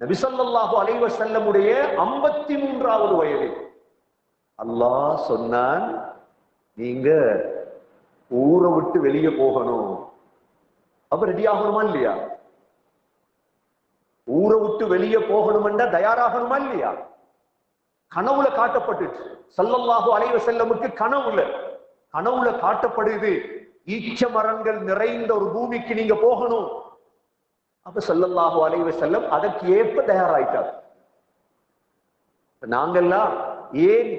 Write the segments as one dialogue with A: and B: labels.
A: நபி ஸல்லல்லாஹு அலைஹி வஸல்லமுடைய 53வது வயது அல்லாஹ் சொன்னான், நீங்க ஊரை விட்டு வெளியே போகணும். அப்ப ரெடி ஆகணுமா இல்லையா? ஊரை விட்டு வெளியே போகணும்னா தயாராகணுமா இல்லையா? கனவுல காட்டப்பட்டுச்சு. ஸல்லல்லாஹு அலைஹி வஸல்லமுக்கு கனவுல காட்டப்படுது, ஈச்ச மரங்கள் நிறைந்த ஒரு பூமிக்கு நீங்க போகணும். அப்ப ஸல்லல்லாஹு அலைஹி வஸல்லம் அதற்கு ஏற்ப தயாராயிட்டார். நாங்கெல்லாம் ஏன்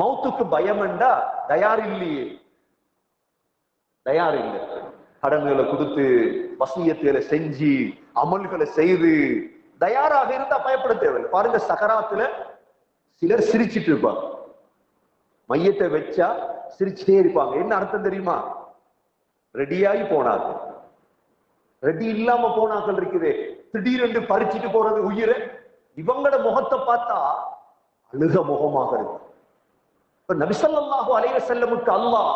A: மௌத்துக்கு பயம்ண்டா தயார் இல்லையே, தயார் இல்லை. கடன்களை கொடுத்து வசியத்துகளை செஞ்சு அமல்களை செய்து தயாராக இருந்தா பயப்பட தேவையில்லை. பாருங்க, சகராத்துல சிலர் சிரிச்சிட்டு இருப்பாங்க, மையத்தை வச்சா சிரிச்சுட்டே இருப்பாங்க. என்ன அர்த்தம் தெரியுமா? ரெடியாகி போனாங்க. ரெடி இல்லாம போனாக்கள் இருக்குது, திடீரென்று பறிச்சுட்டு போறது உயிரை. இவங்களோட முகத்தை பார்த்தா அழுக முகமாக இருக்கு. இப்ப நபி ஸல்லல்லாஹு அலைஹி வஸல்லமுக்கு அல்லாஹ்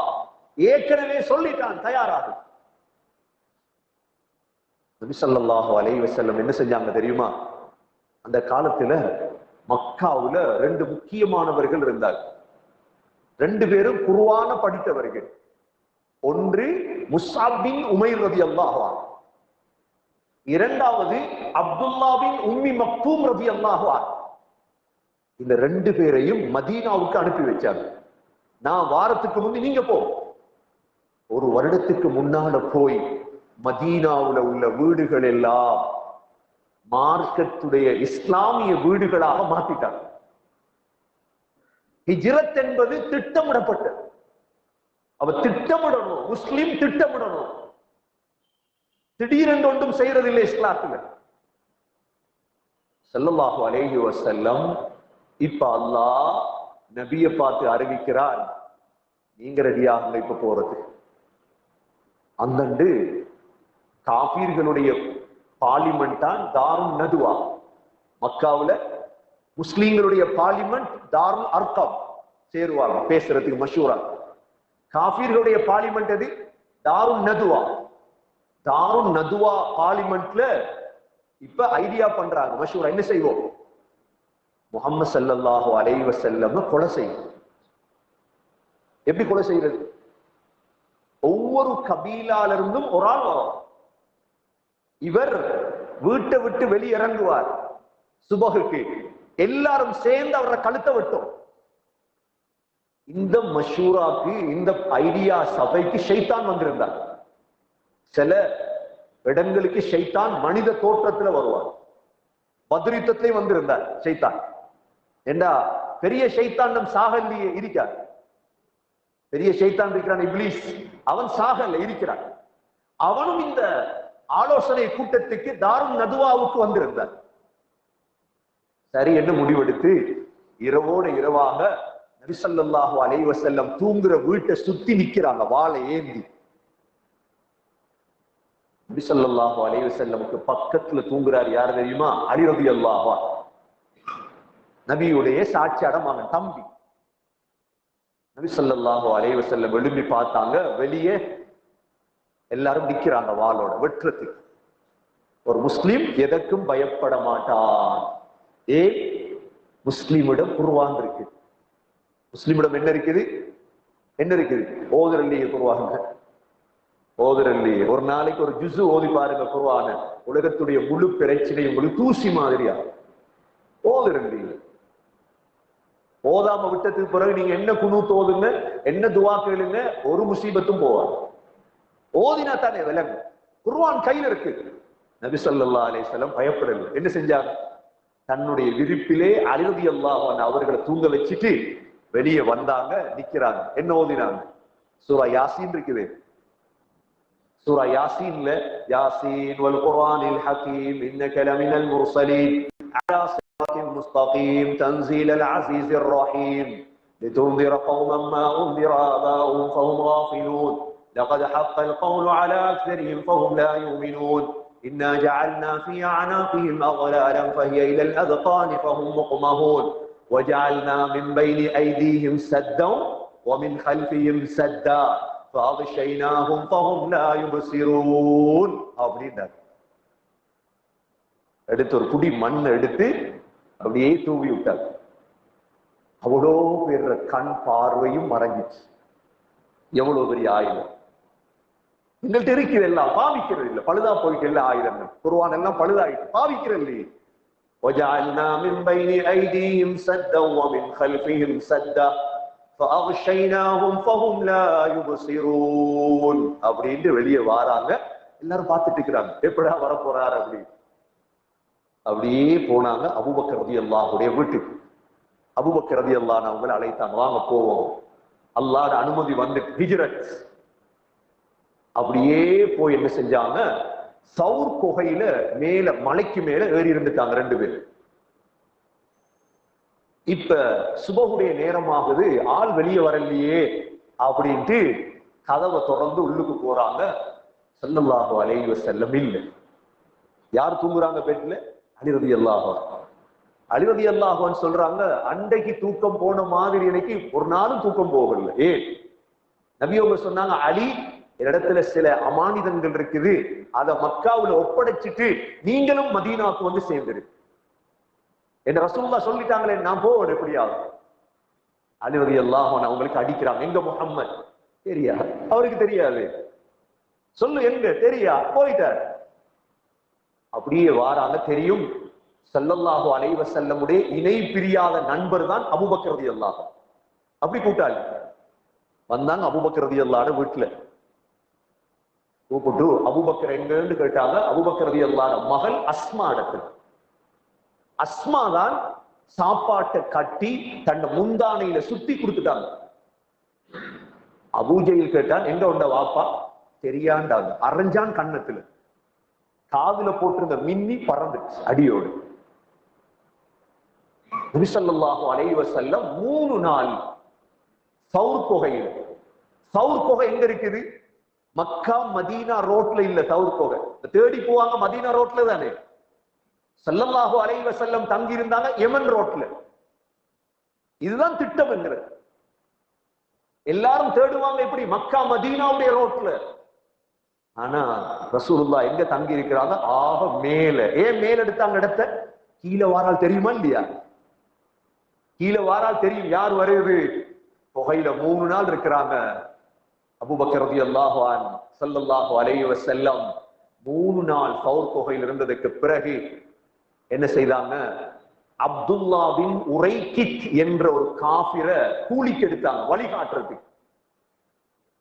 A: ஏற்கனவே சொல்லிட்டான் தயாராக. நபி ஸல்லல்லாஹு அலைஹி வஸல்லம் என்ன செஞ்சாங்க தெரியுமா? அந்த காலத்துல மக்காவுல 2 முக்கியமானவர்கள் இருந்தார். 2 பேரும் குர்ஆன படித்தவர்கள். ஒன்று முஸ்அப் பின் உமைர் ரலியல்லாஹு அன்ஹு, இரண்டாவது அப்துல்லா பின் உம்மி மக்தூம் ரலியல்லாஹு அன்ஹு. இந்த 2 பேரையும் மதீனாவுக்கு அனுப்பி வச்சாங்க. நான் வாரத்துக்கு முந்தி நீங்க போ. ஒரு வருடத்துக்கு முன்னால போய் மதீனாவுல உள்ள வீடுகள் எல்லாம் மார்க்கத்துடைய இஸ்லாமிய வீடுகளாக மாத்திட்டாங்க. ஹிஜ்ரத் என்பது திட்டமிடப்பட்டது. அவ திட்டமிடணும், முஸ்லிம் திட்டமிடணும். திடீரென்று ஒன்றும் செய்யறதில்லை இஸ்லாத்துல. ஸல்லல்லாஹு அலைஹி வஸல்லம் இப்ப அல்லாஹ் நபியை பார்த்து அறிவிக்கிறார், நீங்க ரெடியாக இப்ப போறது. அந்தண்டு காபீர்களுடைய பார்லிமெண்ட் தான் தாருன் நதுவா. மக்காவுல முஸ்லீம்களுடைய பார்லிமெண்ட் தாருல் அர்கம் சேருவாங்க பேசுறதுக்கு மஷூரா. காபீர்களுடைய பார்லிமெண்ட் எது? தாருன் நதுவா. தாருன் நதுவா பார்லிமெண்ட்ல இப்ப ஐடியா பண்றாங்க மஷூரா, என்ன செய்வோம்? முஹம்மது ஸல்லல்லாஹு அலைஹி வஸல்லம் கொலை செய்யும். எப்படி கொலை செய்யறது? ஒவ்வொரு கபீலால இருந்தும் ஒரு ஆள் வரும். இவர் வீட்டை விட்டு வெளியிறங்குவார். சுபகுக்கு எல்லாரும் சேர்ந்து அவரை கழுத்தை வெட்டும். இந்த மஷூராக்கு, இந்த ஐடியா சபைக்கு ஷைத்தான் வந்திருந்தார். சில இடங்களுக்கு ஷைத்தான் மனித தோற்றத்துல வருவார். பத்ர் யுத்தத்திலே வந்திருந்தார் ஷைத்தான். ஏண்டா பெரிய ஷைத்தான் நம் சாகல்லையே இருக்கார். பெரிய ஷைத்தான் இருக்கிறான் இப்லீஸ், அவன் சாகல்ல இருக்கிறான். அவனும் இந்த ஆலோசனை கூட்டத்துக்கு தாருன் நதுவாவுக்கு வந்திருந்தார். சரி என்று முடிவெடுத்து இரவோடு இரவாக நபி ஸல்லல்லாஹு அலைஹி வஸல்லம் தூங்குற வீட்டை சுத்தி நிக்கிறாங்க வாளை ஏந்தி. நபி ஸல்லல்லாஹு அலைஹி வஸல்லமுக்கு பக்கத்துல தூங்குறார் யார் தெரியுமா? அலி ரலியல்லாஹு அன்ஹு, நபியுடைய சாட்சியாட மகன், தம்பி. நபி ஸல்லல்லாஹு அலைஹி வஸல்லம் எழும்பி பார்த்தாங்க, வெளியே எல்லாரும் நிக்கிறாங்க வாளோட வெற்றத்துக்கு. ஒரு முஸ்லிம் எதற்கும் பயப்பட மாட்டான். ஏன்? முஸ்லிமிடம் குர்ஆன் இருக்கு. முஸ்லிமிடம் என்ன இருக்குது? என்ன இருக்குது? ஓதுறல்லையே குர்ஆன், ஓதுறல்லையே. ஒரு நாளைக்கு ஒரு ஜுஸு ஓதி பாருங்க குர்ஆன, உலகத்துடைய முழு பிரச்சனை உங்களுக்கு தூசி மாதிரியா. ஓதுறல்லையே. ஓதாம விட்டதுக்கு பிறகு நீங்க என்ன குனூத் ஓதுங்க, என்ன துஆ கேளுங்க, ஒரு முசீபத்தும் போவாது. ஓதினா தானே விலங்கு. குர்ஆன் கையில் இருக்கு. நபி ஸல்லல்லாஹு அலைஹி வஸல்லம் பயப்படல. என்ன செஞ்சாங்க? தன்னுடைய விரிப்பிலே அலி ரலியல்லாஹு அன்ஹு அவர்களை தூங்க வச்சுட்டு வெளியே வந்தாங்க, நிக்கிறாங்க. என்ன ஓதினாங்க? சூரா யாசீன் இருக்குது. சூரா யாசீன்ல யாசீன் வல் குர்ஆனில் ஹகீம் இன்னக லமினல் முர்ஸலீன் அலா சிராத்தின் முஸ்தகீம் தன்ஸீலல் அஸீஸிர் ரஹீம் லிதுன்திர கௌமன் மா உன்திர ஆபாஉஹும் ஃபஹும் காஃபிலூன் لقد حق القول على أكثرهم فهم لا يؤمنون إنا جعلنا في أعناقهم أغلالا فهي إلى الأذقان فهم مقمحون وجعلنا من بين أيديهم سدا ومن خلفهم سدا فأغشيناهم فهم لا يبصرون. அப்படின்னார். எடுத்து ஒரு குடி மண்ணை எடுத்து அப்படியே தூவி விட்டார். அவ்வளோ பேர் கண் பார்வையும் மறைஞ்சிச்சு. எவ்வளவு பெரிய ஆயுதம் எங்கள்கிட்ட இருக்குது, எல்லாம் பாவிக்கிறது இல்லை, பழுதா போயிட்டு இல்லை ஆயுதங்கள். குர்ஆன் எல்லாம் பழுதாயிட்டு பாவிக்கிறது இல்லையே. وَجَعَلْنَا مِنْ بَيْنِ أَيْدِيهِمْ سَدًّا وَمِنْ خَلْفِهِمْ سَدًّا فَأَغْشَيْنَاهُمْ فَهُمْ لَا يُبْصِرُونَ அப்படின்ட்டு வெளியே வாராங்க. எல்லாரும் பார்த்துட்டு இருக்கிறாங்க, எப்படா வரப்போறாரு அப்படி. அப்படியே போனாங்க அபூபக்கர் ரலியல்லாஹுடைய வீட்டுக்கு. அபூபக்கர் ரலியல்லாஹு அவங்களை அழைத்தாங்க, வாங்க போவோம். அல்லாஹ்வுடைய அனுமதி வந்து ஹிஜ்ரத். அப்படியே போய் என்ன செஞ்சாங்க, சவுர் குகையில மேல மலைக்கு மேல ஏறி இருந்துட்டாங்க 2 பேர். இப்ப சுபஹுடைய நேரமாகுது, ஆள் வெளியே வரலையே அப்படின்ட்டு கதவை திறந்து உள்ளுக்கு போறாங்க. ஸல்லல்லாஹு அலைஹி வஸல்லம் இல்ல. யார் தூங்குறாங்க பெட்ல? அலி ரலியல்லாஹு அன்ஹு. அலி ரலியல்லாஹு அன்ஹு சொல்றாங்க, அன்றைக்கு தூக்கம் போன மாதிரி எனக்கு ஒரு நாளும் தூக்கம் போகல. ஏன்? நபி அவங்க சொன்னாங்க, அலி இடத்துல சில அமானிதங்கள் இருக்குது, அதை மக்காவுல ஒப்படைச்சிட்டு நீங்களும் மதீனாவுக்கு வந்து சேர்ந்துரு என்ன ரசூலுல்லாஹ் சொல்லிட்டாங்களே, நான் போவேன் எப்படியாவது. அலி ரலியல்லாஹு அன்ஹு அவங்களுக்கு அடிக்கிறாங்க, எங்க முஹம்மத்? தெரியா? அவருக்கு தெரியாது. சொல்லு எங்க? தெரியா? போயிட்டார். அப்படியே வாராங்க. தெரியும் ஸல்லல்லாஹு அலைஹி வஸல்லமுடைய இணை பிரியாத நண்பர் தான் அபூபக்கர் ரலியல்லாஹு. அப்படி கூட்டாளி வந்தாங்க அபூபக்கர் ரலியல்லாஹு வீட்டுல. கூப்பிட்டு அபூபக்கர் எங்கன்னு கேட்டாங்க. அபூபக்கர் ரலியல்லாஹு மகள் அஸ்மா இடத்துல. அஸ்மா தான் சாப்பாட்டை கட்டி தன் முந்தானையில சுத்தி கொடுத்துட்டாங்க. அபூஜையில் கேட்டான், எங்க உண்ட வாப்பா? தெரியாண்டாங்க. அரைஞ்சான் கண்ணத்துல. காதுல போட்டிருந்த மின்னி பறந்துச்சு அடியோடு. நபி ஸல்லல்லாஹு அலைஹி வஸல்லம் 3 நாள் சவுர் குகையில். சவுர் குகை எங்க இருக்குது? மக்கா மதீனா ரோட்ல இல்ல. சவுர் குகை தேடி போவாங்க, மதீனா ரோட்ல தானே. ஸல்லல்லாஹு அலைஹி வஸல்லம் தங்கி இருந்தாங்க யமன் ரோட்ல. இதுதான் திட்டம் என்கிறது. எல்லாரும் தேடுவாங்க எப்படி? மக்கா மதீனாவுடைய ரோட்ல. ஆனா ரசூலுல்லாஹ் எங்க தங்கி இருக்கிறாங்க? ஆக மேல. ஏன் மேல எடுத்தாங்க இடத்த? கீழே வாரால் தெரியுமா இல்லையா? கீழே வாரால் தெரியும் யார் வருது. புகையில 3 நாள் இருக்கிறாங்க. அபூபக்கர் ரலியல்லாஹு அன்ஹு ஸல்லல்லாஹு அலைஹி வஸல்லம் 3 நாள் சவுர் குகையில் இருந்ததுக்கு பிறகு என்ன செய்தாங்க? அப்துல்லா பின் உரைகித் என்ற ஒரு காஃபிரை கூலிக்கு எடுத்தாங்க, வழிகாட்டுறதுக்கு.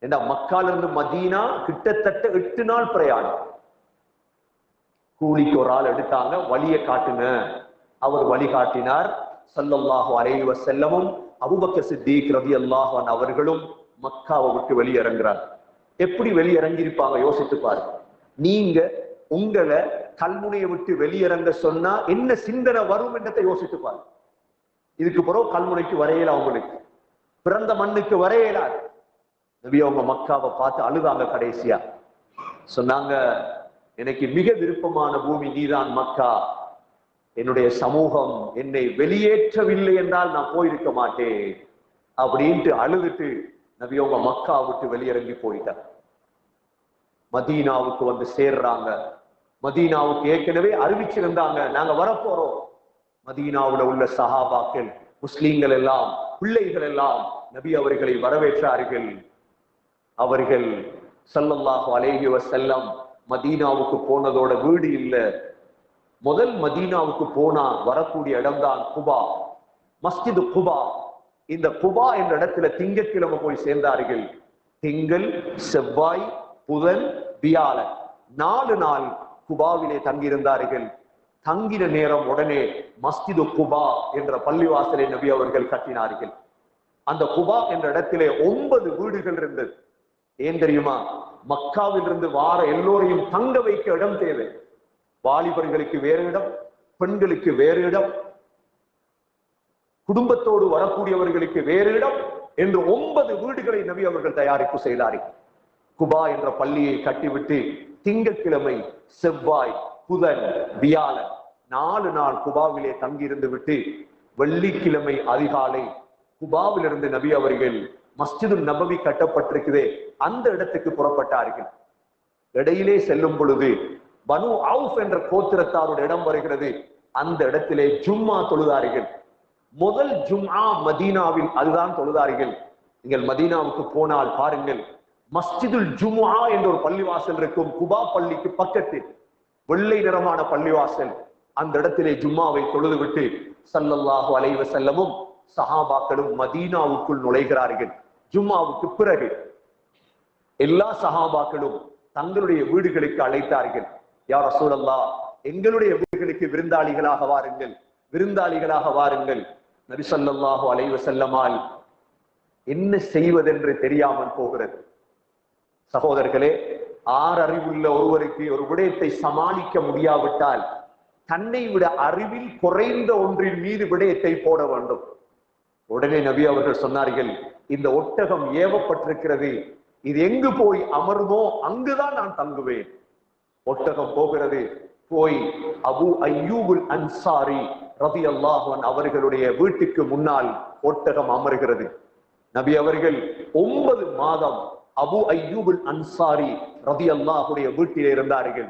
A: ஏன்னா மக்கால இருந்து மதீனா கிட்டத்தட்ட 8 நாள் பிரயாணம். கூலிக்கு ஒரு ஆள் எடுத்தாங்க, வழியை காட்டுங்க. அவர் வழிகாட்டினார். ஸல்லல்லாஹு அலைஹி வஸல்லமும் அபூபக்கர் சித்திக் ரலியல்லாஹு அன்ஹு அவர்களும் மக்காவை விட்டு வெளியிறங்குறாங்க. எப்படி வெளியிறங்கியிருப்பாங்க யோசித்து பாருங்க. நீங்க உங்களை கல்முனையை விட்டு வெளியிறங்க சொன்னா என்ன சிந்தனை வரும் என்றதை யோசித்து பாருங்க. இதுக்கு பிறகு கல்முனைக்கு வரையல, அவங்களுக்கு பிறந்த மண்ணுக்கு வரையலாது. நபி அவங்க மக்காவை பார்த்து அழுதாங்க. கடைசியா சொன்னாங்க, எனக்கு மிக விருப்பமான பூமி நீதான் மக்கா. என்னுடைய சமூகம் என்னை வெளியேற்றவில்லை என்றால் நான் போயிருக்க மாட்டேன் அப்படின்ட்டு அழுதுட்டு நபி அவங்க மக்கா விட்டு வெளியிறங்கி போயிட்டாங்க. மதீனாவுக்கு வந்து சேர்றாங்க. மதீனாவுக்கு ஏற்கனவே அறிவிச்சிருந்தாங்க, நாங்க வரப்போறோம். மதீனாவுல உள்ள சஹாபாக்கள், முஸ்லீம்கள் எல்லாம், பிள்ளைகள் எல்லாம் நபி அவர்களை வரவேற்றார்கள். அவர்கள் ஸல்லல்லாஹு அலைஹி வஸல்லம் மதீனாவுக்கு போனதோட வீடு இல்ல. முதல் மதீனாவுக்கு போனா வரக்கூடிய இடம்தான் குபா, மஸ்ஜிது குபா. இந்த குபா என்ற இடத்துல திங்கட்கிழமை போய் சேர்ந்தார்கள். திங்கள், செவ்வாய், புதன், வியாழன் 4 நாள் குபாவிலே தங்கியிருந்தார்கள். தங்கின நேரம் உடனே மஸ்ஜிது குபா என்ற பள்ளிவாசலை நபி அவர்கள் கட்டினார்கள். அந்த குபா என்ற இடத்திலே 9 வீடுகள் இருந்தது. ஏன் தெரியுமா? மக்காவில் இருந்து வார எல்லோரையும் தங்க வைக்க இடம் தேவை. வாலிபர்களுக்கு வேறு இடம், பெண்களுக்கு வேறு இடம், குடும்பத்தோடு வரக்கூடியவர்களுக்கு வேறு இடம் என்று 9 வீடுகளை நபி அவர்கள் தயாரிப்பு செய்தார்கள். குபா என்ற பள்ளியை கட்டிவிட்டு திங்கட்கிழமை, செவ்வாய், புதன், வியாழன் 4 நாள் குபாவிலே தங்கியிருந்து விட்டு வெள்ளிக்கிழமை அதிகாலை குபாவிலிருந்து நபி அவர்கள் மஸ்ஜிது நபவி கட்டப்பட்டிருக்குதே அந்த இடத்துக்கு புறப்பட்டார்கள். இடையிலே செல்லும் பொழுது பனு அவுஃப் என்ற கோத்திரத்தாரோட இடம் வருகிறது. அந்த இடத்திலே ஜும்மா தொழுதார்கள். முதல் ஜும்ஆ மதீனாவில் அதுதான் தொழுதார்கள். நீங்கள் மதீனாவுக்கு போனால் பாருங்கள், மஸ்ஜிதுல் ஜும்ஆ என்ற ஒரு பள்ளிவாசல் இருக்கும். குபா பள்ளிக்கு பக்கத்தில் வெள்ளை நிறமான பள்ளிவாசல். அந்த இடத்திலே ஜும்மாவை தொழுதுவிட்டு ஸல்லல்லாஹு அலைஹி வஸல்லமும் சஹாபாக்களும் மதீனாவுக்குள் நுழைகிறார்கள். ஜும்மாவுக்கு பிறகு எல்லா சஹாபாக்களும் தங்களுடைய வீடுகளுக்கு அழைத்தார்கள். யா ரசூலல்லாஹ், எங்களுடைய வீடுகளுக்கு விருந்தாளிகளாக வாருங்கள், விருந்தாளிகளாக வாருங்கள். நபி ஸல்லல்லாஹு அலைஹி வஸல்லமால் என்ன செய்வதென்று தெரியாமல் போகிறது. சகோதரர்களே, ஆறறிவுள்ள ஒருவருக்கு ஒரு விடயத்தை சமாளிக்க முடியாவிட்டால் தன்னை விட அறிவில் குறைந்த ஒன்றின் மீது விடயத்தை போட வேண்டும். உடனே நபி அவர்கள் சொன்னார்கள், இந்த ஒட்டகம் ஏவப்பட்டிருக்கிறது, இது எங்கு போய் அமருமோ அங்குதான் நான் தங்குவேன். ஒட்டகம் போகிறது. போய் அபு அய்யூபுல் அன்சாரி ரலியல்லாஹு அன்ஹு அவர்களுடைய வீட்டுக்கு முன்னால் ஒட்டகம் அமர்கிறது. நபி அவர்கள் 9 மாதம் அபு அய்யூபுல் அன்சாரி ரலியல்லாஹுடைய வீட்டிலே இருந்தார்கள்.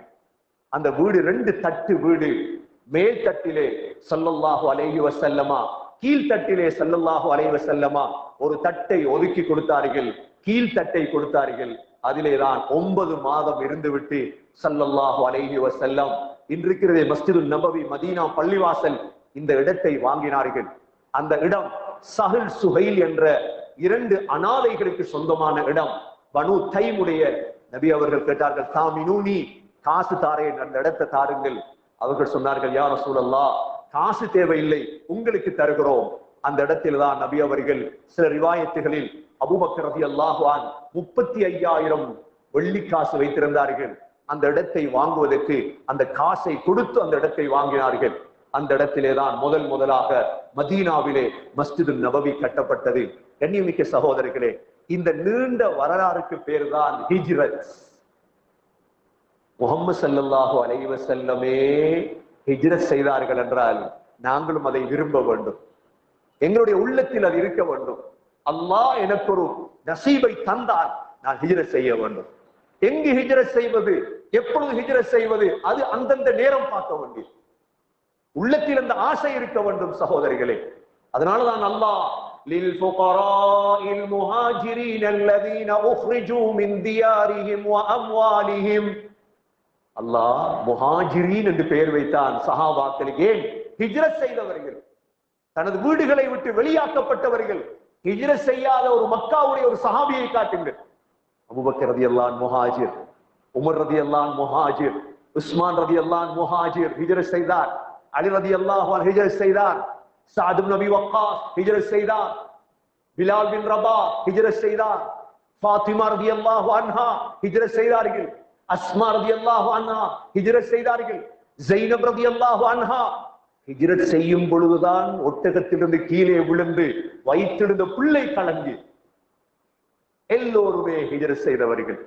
A: அந்த வீடு 2 தட்டு வீடு. மேல் தட்டிலே ஸல்லல்லாஹு அலைஹி வஸல்லமா, கீழ்த்தட்டிலே ஸல்லல்லாஹு அலைஹி வஸல்லமா ஒரு தட்டை ஒதுக்கி கொடுத்தார்கள், கீழ்த்தட்டை கொடுத்தார்கள். அதிலேதான் 9 மாதம் இருந்துவிட்டு ஸல்லல்லாஹு அலைஹி வஸல்லம் இன்றிருக்கிறதே மஸ்ஜிதுன் நபவி மதீனா பள்ளிவாசல், இந்த இடத்தை வாங்கினார்கள். அந்த இடம் சஹல் சுஹைல் என்ற 2 அனாதைகளுக்கு சொந்தமான இடம். பனு தைமுடைய. நபி அவர்கள் கேட்டார்கள், தாமினூனி, காசு தாரேன், அந்த இடத்தை தாருங்கள். அவர்கள் சொன்னார்கள், யா ரசூலல்லாஹ், காசு தேவையில்லை, உங்களுக்கு தருகிறோம். அந்த இடத்தில் தான் நபி அவர்கள் சில ரிவாயத்துகளில் அபூபக்கர் ரலியல்லாஹு அன்ஹு 35,000 வெள்ளி காசு வைத்திருந்தார்கள். அந்த இடத்தை வாங்குவதற்கு அந்த காசை கொடுத்து அந்த இடத்தை வாங்கினார்கள். அந்த இடத்திலே தான் முதலாக மதீனாவிலே மஸ்ஜிது நபவி கட்டப்பட்டது. கண்ணியமிக்க சகோதரர்களே, இந்த நீண்ட வரலாறுக்கு பேர் தான் ஹிஜ்ரத். முஹம்மது ஸல்லல்லாஹு அலைஹி வஸல்லமே ஹிஜ்ரத் செய்தார்கள் என்றால் நாங்களும் அதை விரும்ப வேண்டும். எங்களுடைய உள்ளத்தில் அது இருக்க வேண்டும். அல்லாஹ் எனக்கு ஒரு நசீபை தந்தால் நான் ஹிஜ்ரத் செய்ய வேண்டும். எங்கு ஹிஜ்ரத் செய்வது, எப்பொழுது ஹிஜ்ரத் செய்வது, அது அந்தந்த நேரம் பார்க்க வேண்டியது. உள்ளத்தில் அந்த ஆசை இருக்க வேண்டும் சகோதரிகளே. அதனாலதான் அல்லாஹ் லில் ஃபுகராஇல் முஹாஜிரீன் அல்லதீன உக்ரிஜூ மின் தியாரிஹிம் வ அம்வாலிஹிம், அல்லாஹ் முஹாஜிரீன் என்று பெயர் வைத்தான் சஹாபாக்களுக்கு. ஏன்? ஹிஜ்ரத் செய்தவர்கள், தனது வீடுகளை விட்டு வெளியாக்கப்பட்டவர்கள். ஹிஜ்ரத் செய்யாத ஒரு மக்காவுடைய ஒரு சஹாபியை காட்டுங்கள். அபூபக்கர் ரலியல்லாஹு அன்ஹு முஹாஜிர், உமர் ரலியல்லாஹு அன்ஹு முஹாஜிர், உஸ்மான் ரலியல்லாஹு அன்ஹு முஹாஜிர், ஹிஜ்ரத் செய்தார். அலி ரலியல்லாஹு அன்ஹு ஹிஜ்ரத் செய்தார். சஅத் இப்னு அபி வக்காஸ் ஹிஜ்ரத் செய்தார். பிலால் பின் ரபாஹ் ஹிஜ்ரத் செய்தார். ஃபாத்திமா ரலியல்லாஹு அன்ஹா ஹிஜ்ரத் செய்தார்கள். அஸ்மா ரலியல்லாஹு அன்ஹா ஹிஜ்ரத் செய்தார்கள். ஸைனப் ரலியல்லாஹு அன்ஹா ஹிஜ்ரத் செய்யும் பொழுதுதான் ஒட்டகத்திலிருந்து கீழே விழுந்து வைத்திருந்த பிள்ளை கலங்கி. எல்லோருமே ஹிஜ்ரத் செய்தவர்கள்.